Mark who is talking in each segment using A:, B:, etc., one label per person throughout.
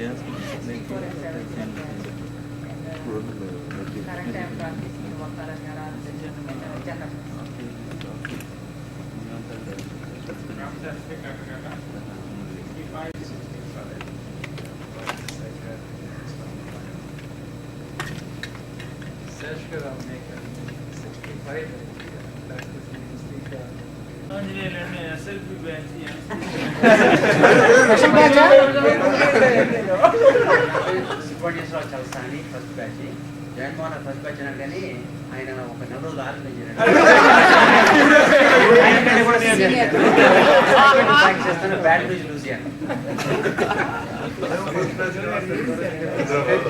A: 64 and 70. Current I am practicing Rangaraya and Jana.
B: First batch. Janmona first batch అనగానే ఆయన ఒక నెల రోజులు ఆర్గనైజ్ చేస్తాను బ్యాడ్ న్యూస్ లూజియానా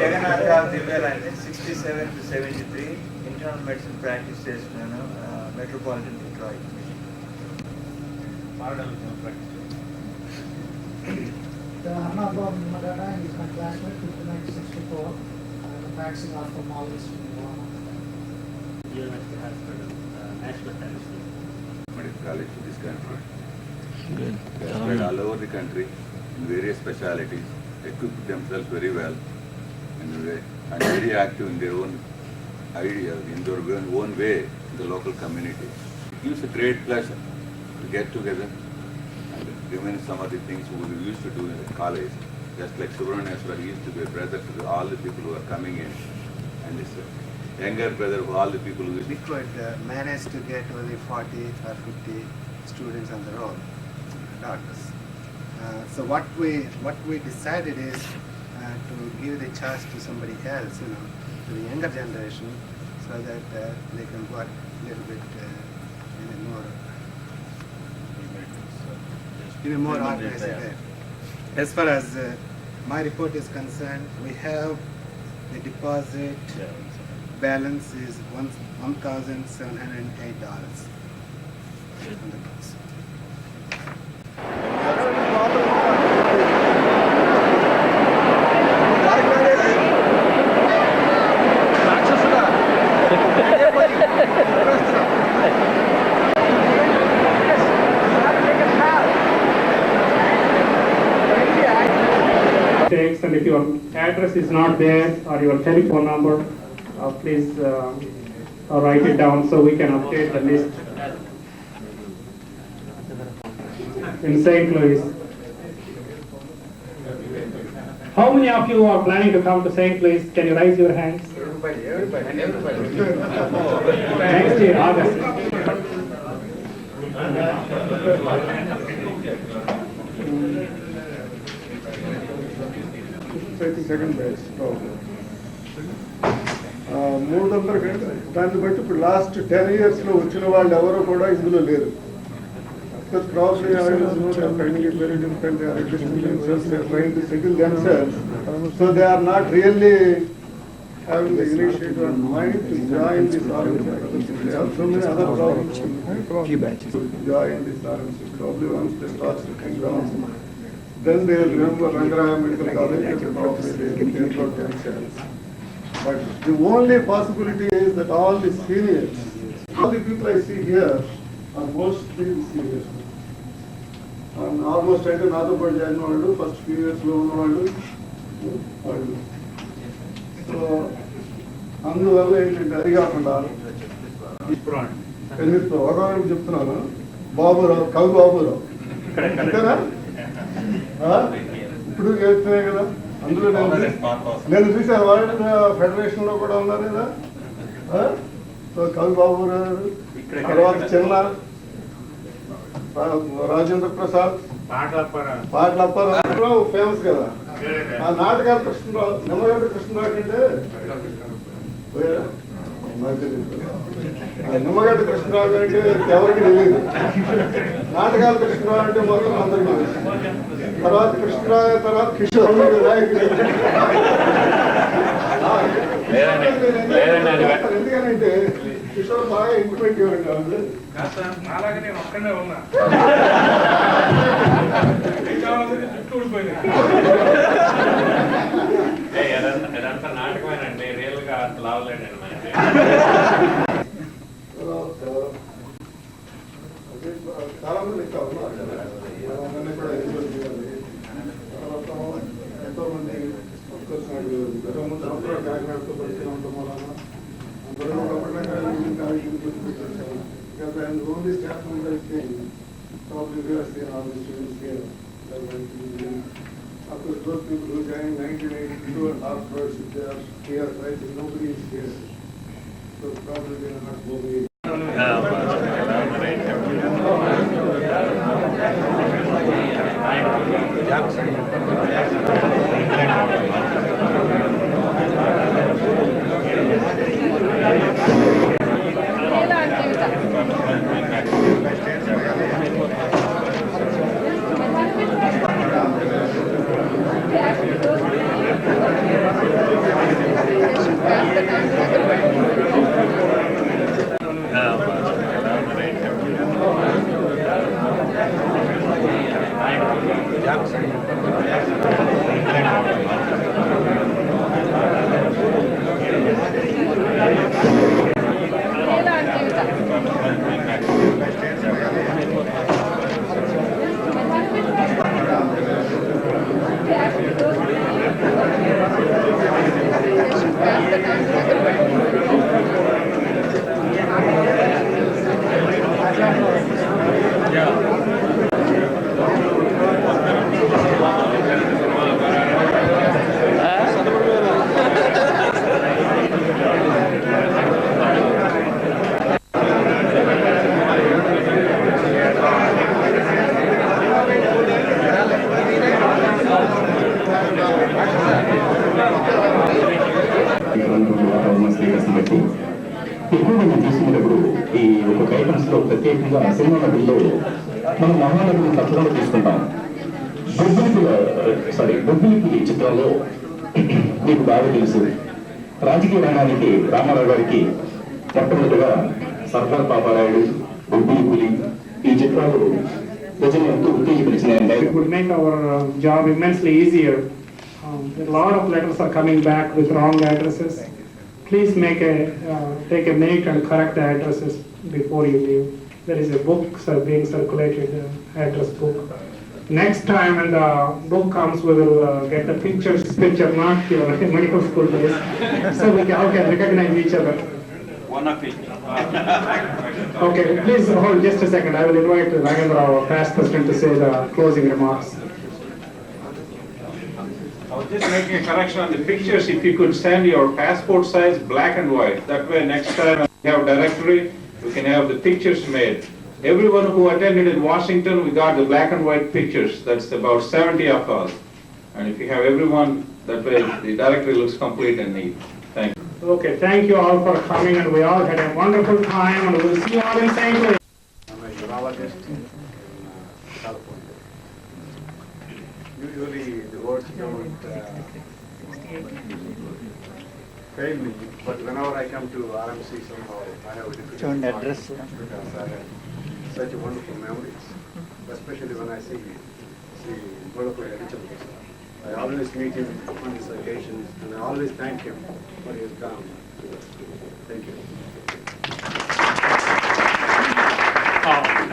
B: జగన్నాథ్ దివ్యాల అంటే 67 to 73 ఇంటర్నల్ మెడిసిన్ ప్రాక్టీస్ చేస్తున్నాను metropolitan Detroit
C: Analogue is my classmate, 5964. I'm a practicing ophthalmologist in
D: University Hospital, National Chemistry.
E: Medical college in this country. They are spread all over the country in various specialities, equip themselves very well, and very active in their own ideas, in their own way in the local community. It gives a great pleasure to get together and remain some of the things we used to do in the college. Just like Subramanyaswar used to be a brother to all the people who are coming in, and this younger brother of all the people who
F: we could manage to get only 40 or 50 students on the roll, doctors. So what we decided is to give the chance to somebody else, to the younger generation, so that they can work a little bit in a more organized way. As far as my report is concerned, we have the deposit balance is $1,708 on the books.
G: And if your address is not there or your telephone number, please write it down so we can update the list. In St. Louis. How many of you are planning to come to St. Louis? Can you raise your hands? Next year, August.
H: 32nd batch. దాన్ని బట్టి ఇప్పుడు last 10 years లో వచ్చిన వాళ్ళు ఎవరు కూడా ఇందులో లేరు. Because probably I don't know, they are finding it very difficult. They are adjusting themselves, they are trying to settle themselves. So they are not really having the initiative and mind to join this organization. They have so many other problems to join this organization. Probably once they start looking down, then they will remember Rangaraya Americal College and probably they will get out themselves. But the only possibility is that all the seniors, all the people I see here are mostly seniors. And almost I don't know about January, first few years low. So, అందువల్ల ఏంటంటే అది కాకుండా ఒకవేళ చెప్తున్నాను బాబురావు కవి బాబురావు అంతేనా ఇప్పుడు చేస్తున్నాయి కదా అందులో నేను చూసాను వాళ్ళు ఫెడరేషన్ లో కూడా ఉన్నారు కదా. సో కవి బాబురావు తర్వాత చిన్న రాజేంద్ర ప్రసాద్ పాటల అప్పారావు ఫేమస్ కదా. ఆ నాటకాలు కృష్ణరావు నిమ్మగడ్డ కృష్ణరావు అంటే నిమ్మగడ్డ కృష్ణరావు అంటే ఎవరికి తెలియదు. నాటకాలు కృష్ణరావు అంటే మొత్తం అందరికీ తెలుసు. తర్వాత కృష్ణరావు తర్వాత కిషోర్ ఎందుకనంటే కిషోర్ బాగా ఇంప్లిమెంట్ ఇవ్వండి.
I: అలాగే నేను ఒక్కడే ఉన్నా ఇదంతా నాటకమేనండి, రియల్ గా లావలేడండి మనకి.
H: చాలా మంది ఎంతో మంది this staff member came, probably we are seeing all the students here. That went to the, of course, those people who joined 1982 and afterwards, if they are here, right, nobody is here. So probably they are not moving.
J: ఎక్కువగా తీసుకున్నప్పుడు ఈ ఒక items లో ప్రత్యేకంగా cinema నటుల్లో మనం మహానటులు కథలను తీసుకుంటాం. బొబ్బిలికి చిత్రంలో మీకు బాగా తెలుసు, రాజకీయ రంగానికి రామారావు గారికి మొట్టమొదటిగా సర్దార్ పాపారాయుడు, బొబ్బిలి ఈ చిత్రాలు ప్రజలు ఎంతో ఉత్తేజపరిచినాయి.
G: It would make our job immensely easier. A lot of letters are coming back with wrong addresses. Please take a minute and correct the addresses before you leave. There is a book being circulated, address book. Next time when the book comes, we will get the picture, not your medical school days, so we can recognize each other.
I: One of each.
G: Okay, please hold just a second. I will invite Rangaraya, our past president, to say the closing remarks.
I: I was just making a correction on the pictures. If you could send your passport size black and white, that way next time we have directory, we can have the pictures made. Everyone who attended in Washington, we got the black and white pictures. That's about 70 of us. And if you have everyone, that way the directory looks complete and neat. Thank you.
G: Okay, thank you all for coming, and we all had a wonderful time, and we'll see you all in St. Louis.
F: I'm a urologist in California. Usually the words don't fail me, but whenever I come to RMC somehow I have a difficult address because I have such wonderful memories, especially when I see Golokwe Richard. I always meet him on these occasions and I always thank him for his come to us. Thank you.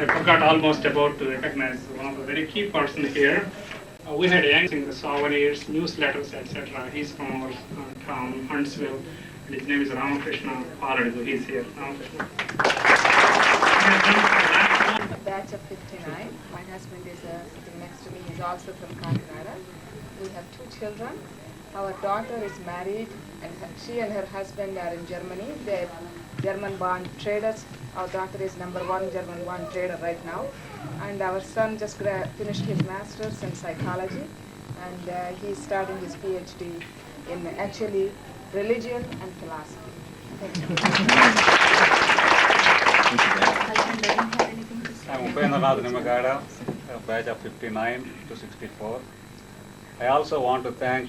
G: I forgot almost about to recognize one of the very key persons here. We had young in the souvenirs, newsletters, etc. He's from our town, Huntsville, and his name is Ramcanaa Usa. He's here. Ramakrishna.
A: Batch of 59. My husband is sitting next to me. He's also from Rangaraya. We have 2 children. Our daughter is married, and she and her husband are in Germany. They're German-born traders. Our daughter is #1 German-born trader right now. And our son just finished his master's in psychology, and he's starting his PhD in actually religion and philosophy. Thank you.
I: I'm Apparao, batch of 59 to 64. I also want to thank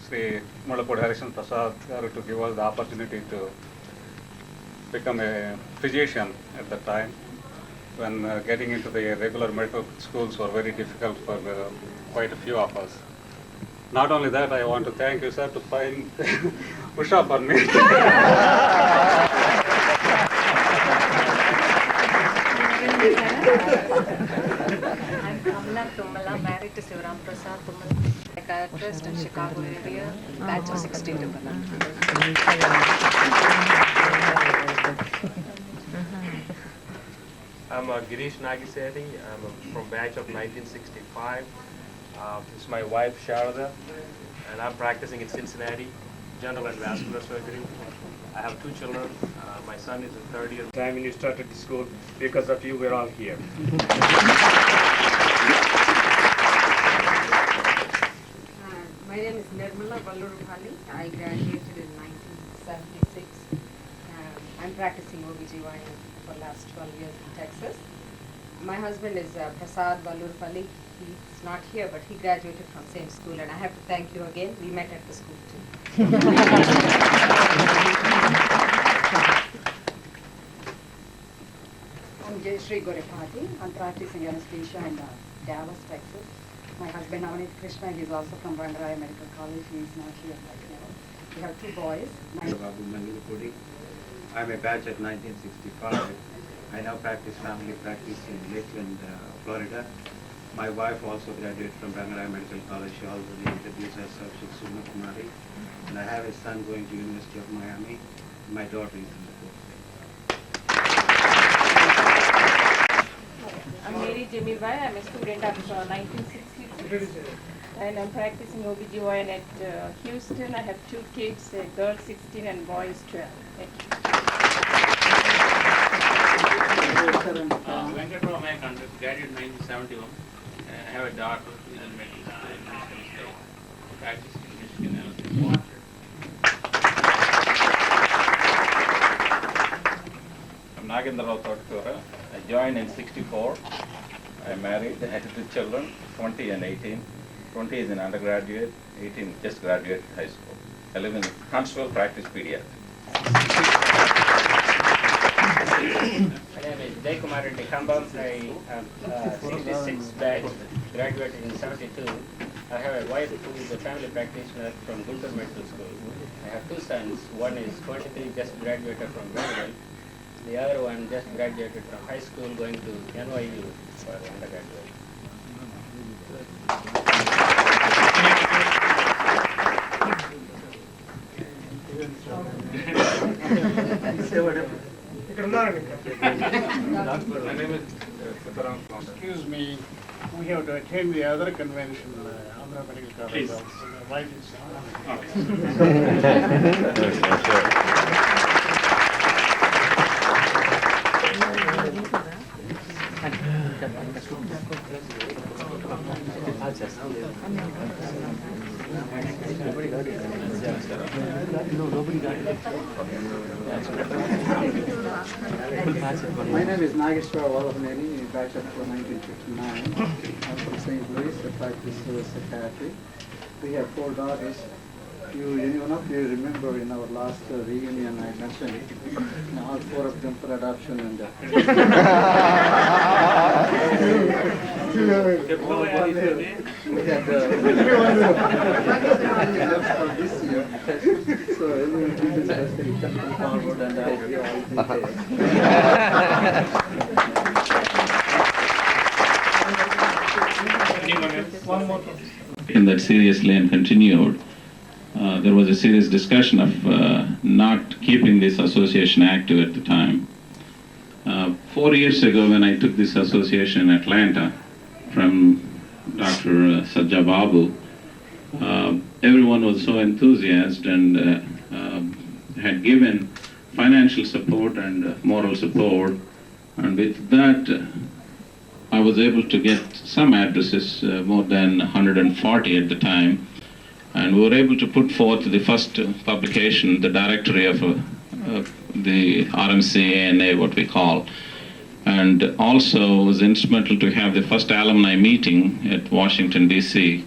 I: Sri Mulapudi Harishan Prasad to give us the opportunity to become a physician at the time when getting into the regular medical schools were very difficult for quite a few of us. Not only that, I want to thank you, sir, to find Usha for me.
A: I'm married to Sivaram Prasad, psychiatrist in Chicago area, batch of 62.
K: I'm Girish Nagiseti. I'm from batch of 1965. This is my wife Sharada, and I'm practicing in Cincinnati, general and vascular surgery. I have 2 children. My son is in 3rd year. Time when you started the school, because of you, we're all here.
L: My name is Nirmala Vallurupalli. I graduated in 1976. I'm practicing OBGYN for the last 12 years in Texas. My husband is Prasad Vallurupalli. He's not here, but he graduated from same school, and I have to thank you again. We met at the school too.
M: I'm Jayashree Gorepati. I'm practicing anesthesia in Dallas, Texas. My husband, Navneet Krishna, he's also from Rangaraya Americal College. He's not here right now. We have 2 boys.
N: I'm a batch at 1965. I now practice family practice in Lakeland, Florida. My wife also graduated from Rangaraya Medical College. She already introduced herself. She's Suma Kumari. And I have a son going to University of Miami. My daughter is in the course.
O: I'm Mary Jemibai. I'm a student of 1966. And I'm practicing OBGYN at Houston. I have 2 kids, a girl 16 and boys 12.
D: Venkatrao, I graduated in 1971. I have a daughter who is in medical school. Practice in Michigan.
P: I'm Nagendrao Tottura. I joined in 64. I married. I had 2 children, 20 and 18. 20 is an undergraduate, 18 just graduated high school. I live in Huntsville, practice pediatrics.
D: My name is Jaykumar Reddy Kambam. I am 66 batch, graduated in 72. I have a wife who is a family practitioner from Guntur Medical School. I have 2 sons. One is 23, just graduated from Americal. The other one just graduated from high school, going to NYU for undergraduate.
Q: Excuse me, we have to attend the other convention, Andhra Medical College. My wife
C: My name is Nageswara Vallavaneni, batch of 1959. I'm from St. Louis. I practice psychiatry. We have 4 daughters. Any one of you remember in our last reunion I mentioned all 4 of them for adoption and we had for this year. So everyone please come forward and I will be all
J: In that seriously and continued. There was a serious discussion of not keeping this association active at the time. 4 years ago, when I took this association in Atlanta from Dr. Sajja Babu, everyone was so enthusiastic and had given financial support and moral support, and with that I was able to get some addresses, more than 140 at the time. And we were able to put forth the first publication, the directory of the RMC ANA, what we call. And also was instrumental to have the first alumni meeting at Washington, D.C.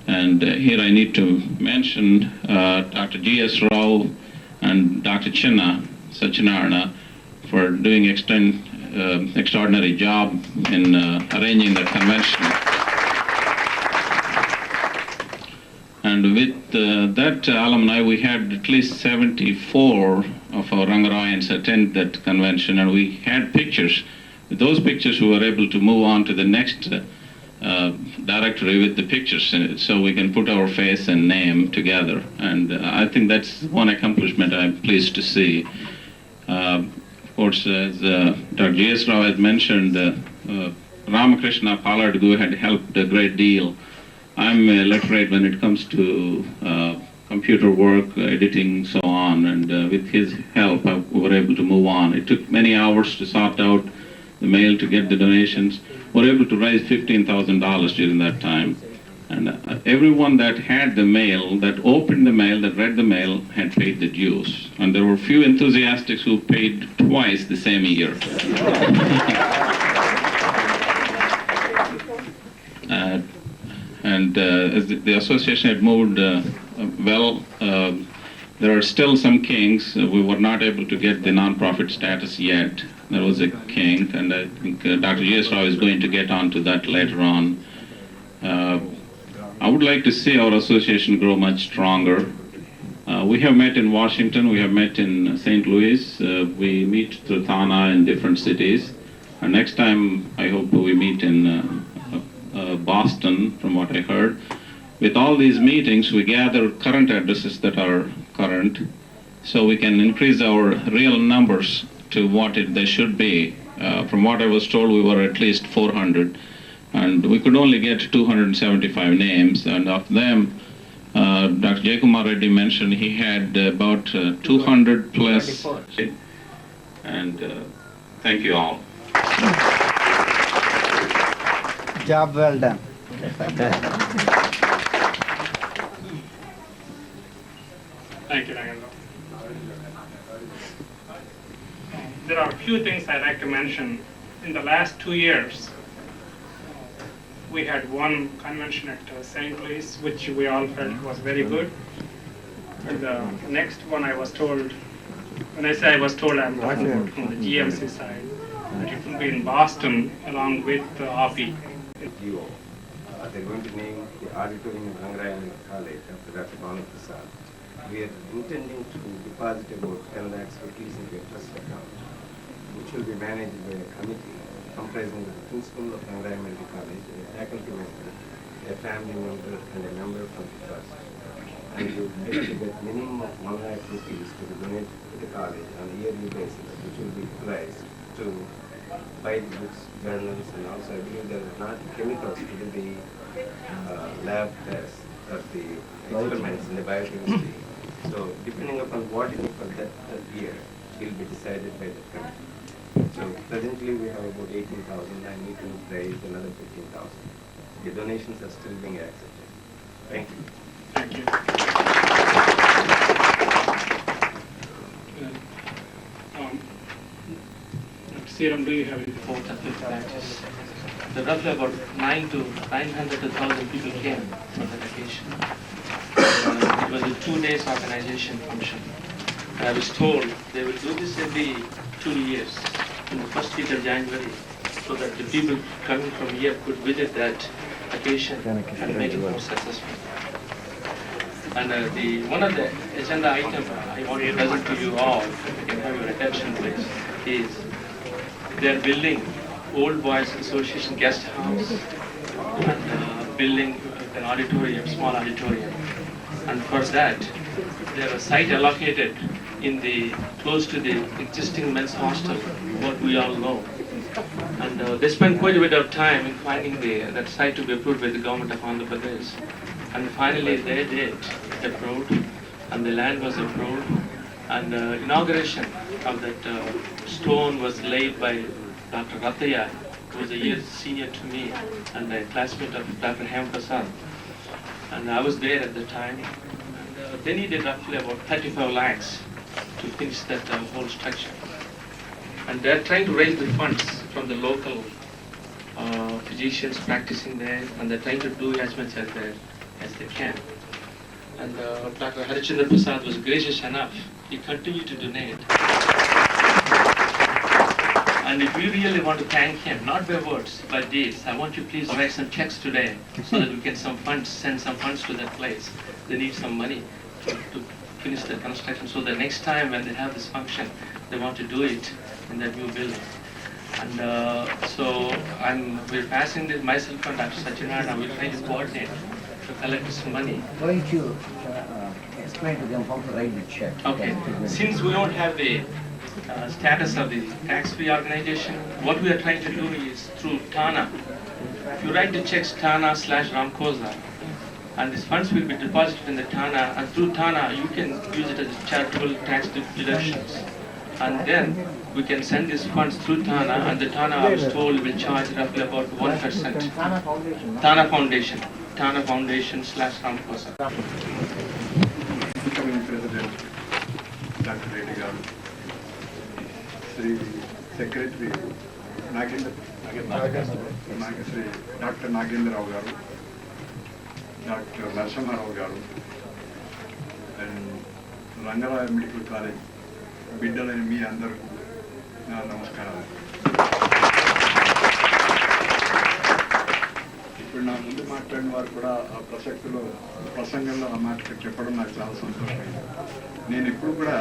J: And here I need to mention Dr. G.S. Rao and Dr. Chinna Satyanarayana for doing extraordinary job in arranging the convention. And with that alumni, we had at least 74 of our Rangarayans attend that convention, and we had pictures. With those pictures, we were able to move on to the next directory with the pictures in it, so we can put our face and name together. And I think that's one accomplishment I'm pleased to see. course, as Dr. J.S. Rao has mentioned, Ramakrishna Palladgu had helped a great deal. I'm literate when it comes to computer work, editing, so on, and with his help, we were able to move on. It took many hours to sort out the mail to get the donations. We were able to raise $15,000 during that time. And everyone that had the mail, that opened the mail, that read the mail, had paid the dues. And there were few enthusiasts who paid twice the same year. As the association had moved well, there are still some kinks. We were not able to get the nonprofit status yet. There was a kink, and I think Dr. J.S. Rao is going to get onto that later on. I would like to see our association grow much stronger. We have met in Washington, we have met in St. Louis, we meet through TANA in different cities. And next time, I hope we meet in Boston, from what I heard. With all these meetings, we gather current addresses that are current, so we can increase our real numbers to what they should be. From what I was told, we were at least 400. And we could only get 275 names, and of them, Dr. Jayakumar Reddy mentioned he had about 200 plus. And thank you all.
C: Job well done.
G: Thank you, Rangaraya. There are a few things I'd like to mention. In the last 2 years, we had one convention at St. Louis, which we all felt was very good. And the next one, I was told, when I say I was told, I'm talking from the GMC side, that it will be in Boston along with API.
N: They're going to name the auditorium in Rangaraya College after Dr. Prasad. We are intending to deposit about 10 lakhs rupees into a trust account, which will be managed by a committee comprising the principal of Rangaraya Medical College, a faculty member, a family member, and a member from the trust. And you get minimum of 1 lakh rupees to be donated to the college on a yearly basis, which will be utilized to buy the books, journals, and also I believe there are not chemicals to do the lab tests or the experiments in the biochemistry. So depending upon what it is for that year, will be decided by the committee. So presently we have about 18,000. I need to raise another 15,000. The donations are still being accepted. Thank you.
G: Thank you. Serum, do you have any?
R: Fourth and fifth batches. The roughly about 900 to 1,000 people came for that occasion. It was a 2 days organization function. I was told they will do this every 2 years in the first week of January, so that the people coming from here could visit that occasion and make it more successful. And one of the agenda items I want to present to you all, if you can have your attention please, is they are building Old Boys Association guest house and building an auditorium, small auditorium. And for that, they have a site allocated in the close to the existing men's hostel, what we all know. And they spent quite a bit of time in finding that site to be approved by the government of Andhra Pradesh. And finally, they did approved, and the land was approved. And inauguration of that stone was laid by Dr. Rataya, who was a year senior to me and a classmate of Dr. Prasad. And I was there at the time. And they needed roughly about 35 lakhs to finish that whole structure. And they're trying to raise the funds from the local physicians practicing there, and they're trying to do as much as they can. And Dr. Harichandra Prasad was gracious enough. He continued to donate. And if you really want to thank him, not by words, but deeds, I want you please write some checks today so that we can send some funds to that place. They need some money to finish the construction, so the next time when they have this function, they want to do it in that new building. And so we're passing this, myself and Dr. Satyanarayana, we're trying to coordinate to collect some money.
S: Why don't you explain to them how to write the check?
R: Okay. Since we don't have the status of the tax-free organization. What we are trying to do is through TANA. If you write the checks TANA/Ramcosa, and these funds will be deposited in the TANA, and through TANA you can use it as charitable tax deductions. And then we can send these funds through TANA, and the TANA, I was told, will charge roughly about 1%. TANA Foundation. TANA Foundation. TANA Foundation/Ramcosa.
S: Incoming President Dr. Reddy garu, Sri Secretary Sri Dr. Nagendrao garu, Dr. Narasimharao garu, and Rangaraya Medical College బిడ్డలని మీ అందరికీ నా నమస్కారాలు. ఇప్పుడు నా ముందు మాట్లాడిన వారు కూడా ఆ ప్రసంగంలో ఆ మాట చెప్పడం నాకు చాలా సంతోషమైంది. నేను ఇప్పుడు కూడా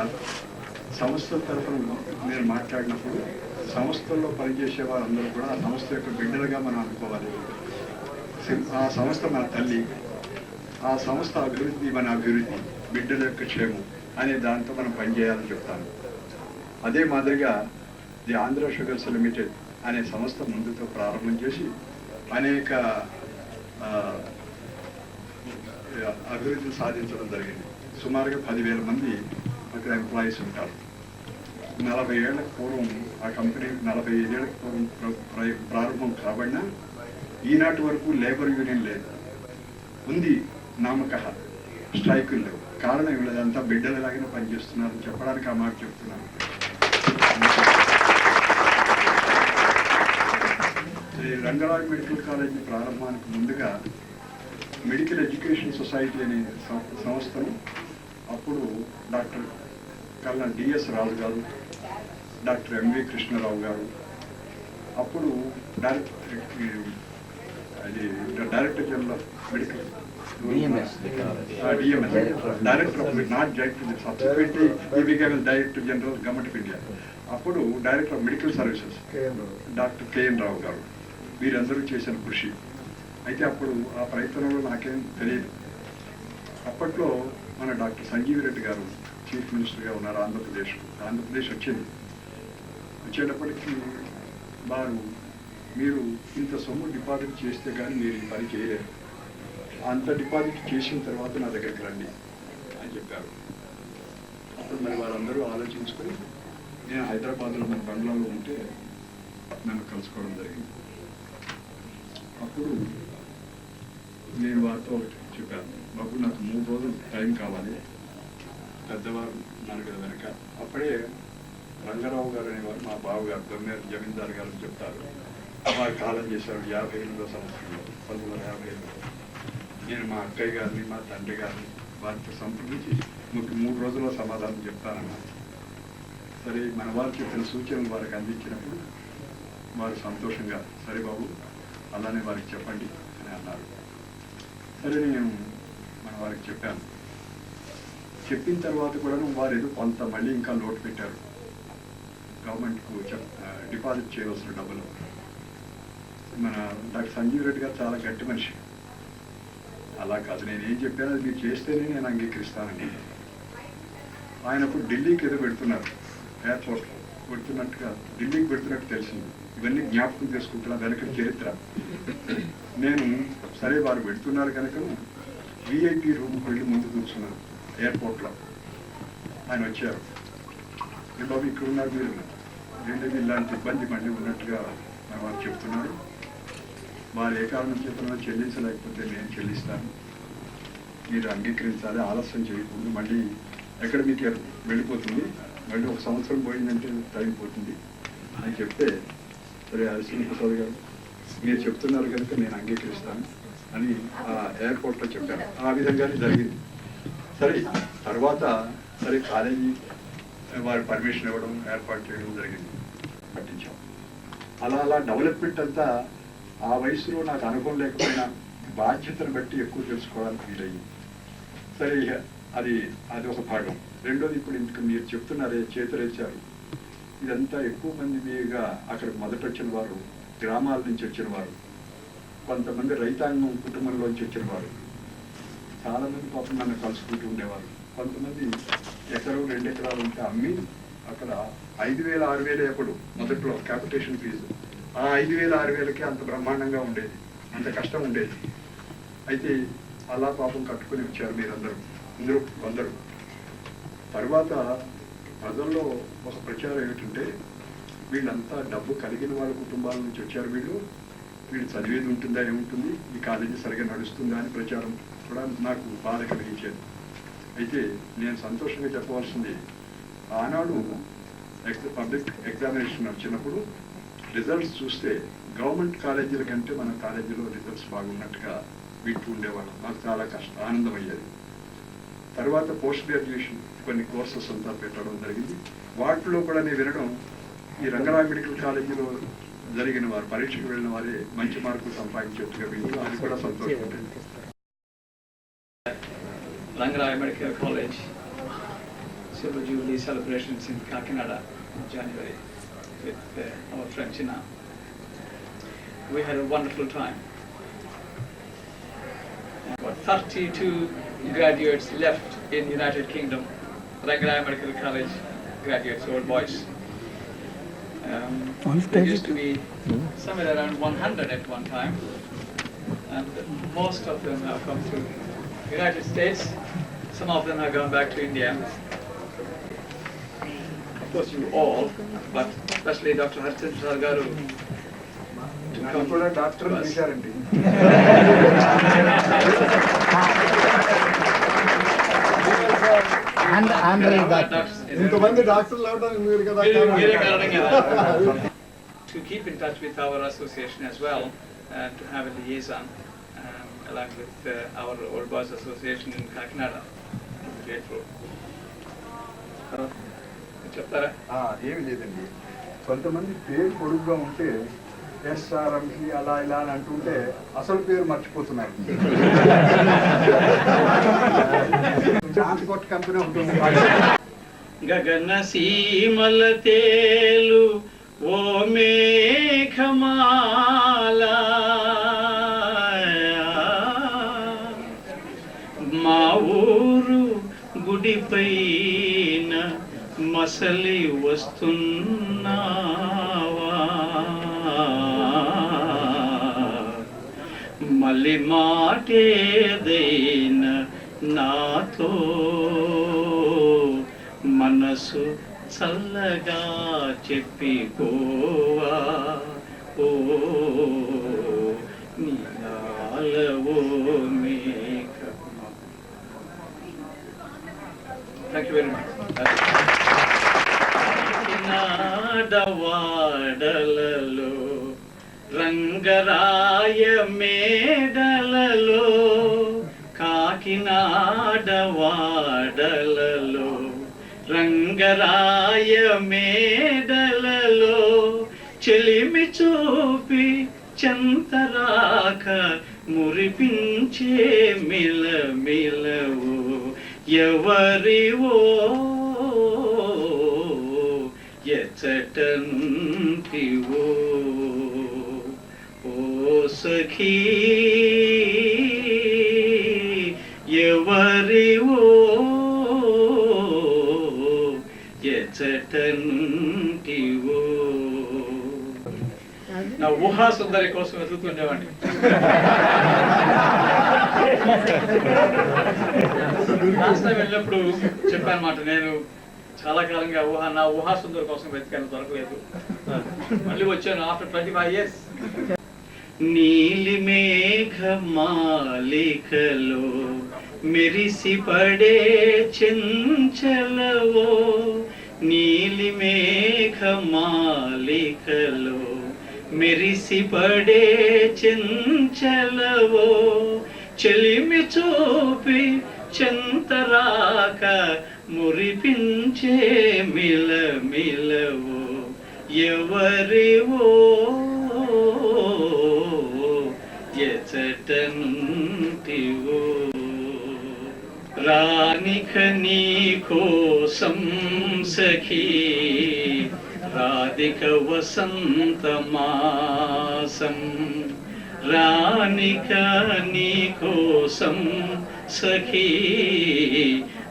S: సంస్థల తరఫున నేను మాట్లాడినప్పుడు సంస్థల్లో పనిచేసే వారందరూ కూడా ఆ సంస్థ యొక్క బిడ్డలుగా మనం అనుకోవాలి. ఆ సంస్థ మన తల్లి, ఆ సంస్థ అభివృద్ధి మన అభివృద్ధి, బిడ్డల యొక్క క్షేమం అనే దాంతో మనం పనిచేయాలని చెప్తాను. అదే మాదిరిగా ది ఆంధ్ర షుగర్స్ లిమిటెడ్ అనే సంస్థ ముందుతో ప్రారంభం చేసి అనేక అభివృద్ధి సాధించడం జరిగింది. సుమారుగా 10,000 మంది అక్కడ ఎంప్లాయీస్ ఉంటారు. 40 ఏళ్లకు పూర్వం ఆ కంపెనీ 45 ఏళ్లకు పూర్వం ప్రారంభం కాబడినా ఈనాటి వరకు లేబర్ యూనియన్ లేదు, ఉంది నామక స్ట్రైకులు లేవు. కారణం వీళ్ళదంతా బిడ్డలలాగానే పనిచేస్తున్నారని చెప్పడానికి ఆ మాట చెప్తున్నాను. రంగరాయ మెడికల్ కాలేజీ ప్రారంభానికి ముందుగా మెడికల్ ఎడ్యుకేషన్ సొసైటీ అనే సంస్థను అప్పుడు డాక్టర్ కల్లా డిఎస్ రాజు గారు, డాక్టర్ ఎంవి కృష్ణారావు గారు, అప్పుడు director general of medical DMS, Director of not Director, subsequently he became Director General Government of India. అప్పుడు director of medical services doctor KN Rao గారు, వీరందరూ చేసిన కృషి. అయితే అప్పుడు ఆ ప్రయత్నంలో నాకేం తెలియదు. అప్పట్లో మన డాక్టర్ సంజీవ్ రెడ్డి గారు చీఫ్ మినిస్టర్గా ఉన్నారు ఆంధ్రప్రదేశ్ వచ్చేటప్పటికి వారు మీరు ఇంత సొమ్ము డిపాజిట్ చేస్తే కానీ మీరు ఈ పని చేయలేరు, అంత డిపాజిట్ చేసిన తర్వాత నా దగ్గరికి రండి అని చెప్పారు. అప్పుడు మరి వారందరూ ఆలోచించుకొని నేను హైదరాబాద్లో మన బంగ్లాలో ఉంటే నన్ను కలుసుకోవడం జరిగింది. అప్పుడు నేను వారితో చెప్పాను, బాబు నాకు 3 రోజులు టైం కావాలి, పెద్దవారు ఉన్నారు కదా వెనక. అప్పుడే రంగారావు గారు అనేవారు మా బావగారు దొమ్మేరు జమీందారు గారు చెప్తారు, వారు కాలం చేశారు 58వ సంవత్సరంలో 1950లో. నేను మా అక్కయ్య గారిని మా తండ్రి గారిని వారితో సంప్రదించి 3 రోజుల్లో సమాధానం చెప్తానన్నారు. సరే మన వారు చెప్పిన సూచనలు వారికి అందించినప్పుడు వారు సంతోషంగా సరే బాబు అలానే వారికి చెప్పండి అని అన్నారు. సరే నేను మన వారికి చెప్పాను. చెప్పిన తర్వాత కూడా వారు ఏదో కొంత మళ్ళీ ఇంకా లోటు పెట్టారు, గవర్నమెంట్కు డిపాజిట్ చేయవలసిన డబ్బులు. మన డాక్టర్ సంజీవ్ రెడ్డి గారు చాలా గట్టి మనిషి, అలా కాదు నేను ఏం చెప్పాను అది మీరు చేస్తేనే నేను అంగీకరిస్తానండి. ఆయనప్పుడు ఢిల్లీకి ఏదో పెడుతున్నారు, ఎయిర్పోర్ట్ పెడుతున్నట్టుగా ఢిల్లీకి పెడుతున్నట్టు తెలిసింది. ఇవన్నీ జ్ఞాపకం చేసుకుంటున్నా వెనకటి చరిత్ర. నేను సరే వారు పెడుతున్నారు కనుక విఐపి రూమ్కి వెళ్ళి ముందు కూర్చున్నాను ఎయిర్పోర్ట్లో. ఆయన వచ్చారు, ఏ బాబు ఇక్కడ ఉన్నారు మీరు, ఏంటంటే ఇలాంటి ఇబ్బంది మళ్ళీ ఉన్నట్టుగా మన వారు చెప్తున్నారు, వారు ఏ కారణం చెప్తున్నా చెల్లించలేకపోతే నేను చెల్లిస్తాను, మీరు అంగీకరించాలి, ఆలస్యం చేయకూడదు, మళ్ళీ ఎక్కడ మీకు వెళ్ళిపోతుంది, మళ్ళీ 1 సంవత్సరం పోయిందంటే టైం పోతుంది అని చెప్తే సరే శ్రీనివాసరావు గారు మీరు చెప్తున్నారు కనుక నేను అంగీకరిస్తాను అని ఆ ఎయిర్పోర్ట్లో చెప్పాను. ఆ విధంగానే జరిగింది. సరే తర్వాత సరే కాలేజీ వారి పర్మిషన్ ఇవ్వడం ఏర్పాటు చేయడం జరిగింది, పట్టించాం. అలా డెవలప్మెంట్ అంతా ఆ వయసులో నాకు అనుభవం లేకపోయినా బాధ్యతను బట్టి ఎక్కువ తెలుసుకోవడానికి వీలయ్యింది. సరే అది ఒక భాగం. రెండోది ఇప్పుడు ఇందుకు మీరు చెప్తున్నారే చేతులేచారు, ఇదంతా ఎక్కువ మంది మీగా అక్కడ మొదట వచ్చిన వారు గ్రామాల నుంచి వచ్చిన వారు, కొంతమంది రైతాంగం కుటుంబంలోంచి వచ్చిన వారు, చాలామంది పాపం నన్ను కలుసుకుంటూ ఉండేవారు. కొంతమంది 1 2 ఎకరాలు ఉంటే అమ్మి అక్కడ 5,000 6,000 ఎప్పుడు మొదట్లో క్యాపిటేషన్ ఫీజు, ఆ 5,000 6,000కి అంత బ్రహ్మాండంగా ఉండేది, అంత కష్టం ఉండేది. అయితే అలా పాపం కట్టుకుని వచ్చారు మీరందరూ, ఇందరూ కొందరు. తర్వాత ప్రజల్లో ఒక ప్రచారం ఏమిటంటే, వీళ్ళంతా డబ్బు కలిగిన వాళ్ళ కుటుంబాల నుంచి వచ్చారు, వీళ్ళు చదివేది ఉంటుందా, ఏముంటుంది, ఈ కాలేజీ సరిగా నడుస్తుందా అని ప్రచారం కూడా నాకు బాధ కలిగించేది. అయితే నేను సంతోషంగా చెప్పవలసింది, ఆనాడు పబ్లిక్ ఎగ్జామినేషన్ వచ్చినప్పుడు రిజల్ట్స్ చూస్తే గవర్నమెంట్ కాలేజీల కంటే మన కాలేజీలో రిజల్ట్స్ బాగున్నట్టుగా వింటూ ఉండేవాళ్ళం. నాకు చాలా ఆనందం అయ్యేది. తర్వాత పోస్ట్ గ్రాడ్యుయేషన్ కొన్ని కోర్సెస్ అంతా పెట్టడం జరిగింది. వాటిలో కూడా నేను వినడం, ఈ రంగరాయ మెడికల్ కాలేజీలో జరిగిన వారు, పరీక్షకు వెళ్ళిన వారే మంచి మార్కులు సంపాదించేట్టుగా వింటూ అది కూడా సంతోషం.
T: Rangaraya Medical College Silver Jubilee celebrations in Kakinada in January with our friend China. We had a wonderful time. About 32 graduates left in United Kingdom, Rangaraya Medical College graduates, old boys. There used to be somewhere around 100 at one time, and most of them have come to United States. Some of them have gone back to India. Of course, you all, but especially Dr. Harchandra Garu.
S: Doctor
T: to keep in touch with our association as well, and to have a liaison along with our Old Boys Association in Kakinada. Grateful. చెప్తారా?
S: ఏమి లేదండి, కొంతమంది పేరు పొడుగ్గా ఉంటే ఎస్ఆర్ఎంసి అలా ఇలా అని అంటుంటే అసలు పేరు మర్చిపోతున్నారు. ట్రాన్స్పోర్ట్ కంపెనీ ఉంటుంది.
T: గగన సీమల తేలు ఓ మేఘమాల, మా ఊరు గుడిపైన మసలి వస్తున్నావా, మళ్ళీ మాటేదైనా నాతో మనసు చల్లగా చెప్పిపోవా, ఓ నీలాలవో మేఘ. Thank you very much. వాడలలో Rangaraya మేడలలో, Kakinada వాడలలో Rangaraya మేడలలో, చెలిమి చూపి చంతరాక మురిపించే మిలమిలవో, ఎవరివో ఎచ్చటంటివో ఓ సఖీ, ఎవరివో ఎచ్చటంటివో. నా ఊహా సుందరి కోసం వెతుకుతుండేవాడిని. లాస్ట్ టైం వెళ్ళినప్పుడు చెప్పాను మాట, నేను చాలా కాలంగా నా ఊహా సుందరి కోసం వెతికాను, దొరకలేదు. మళ్ళీ వచ్చాను ఆఫ్టర్ 25 years. నీలి మేఘమాలికలో మెరిసి పడే చెంచలవో, నీలి మేఘమాలికలో మెరిసి పడే చెంచలవో, చెలిమి చూపి చంతరాక మురిపించే మిలమిలవో, ఎవరివో ఎచ్చటంటివో. రానిక నీ కోసం సఖీ రాధిక వసంత మాసం, రానిక నీ కోసం సఖీ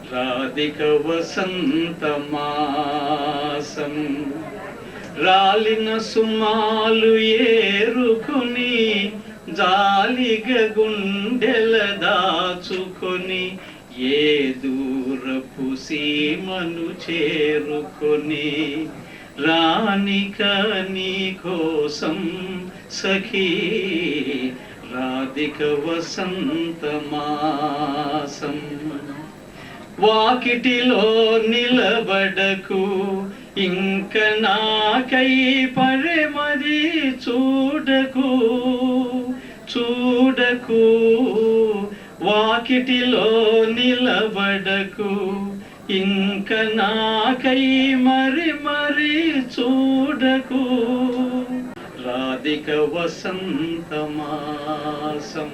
T: రాధిక వసంత మాసం రాలిన సుమాలు ఏరుకొని జాలిగ గుండెల దాచుకొని ఏ దూరపు సీమను చేరుకొని రానిక నీ కోసం సఖీ రాధిక వసంత మాసం వాకిటిలో నిలబడకు ఇంక నాకై పరెమది చూడకు చూడకు వాకిటిలో నిలబడకు ఇంక నాకై మరి చూడకు రాధిక వసంత మాసం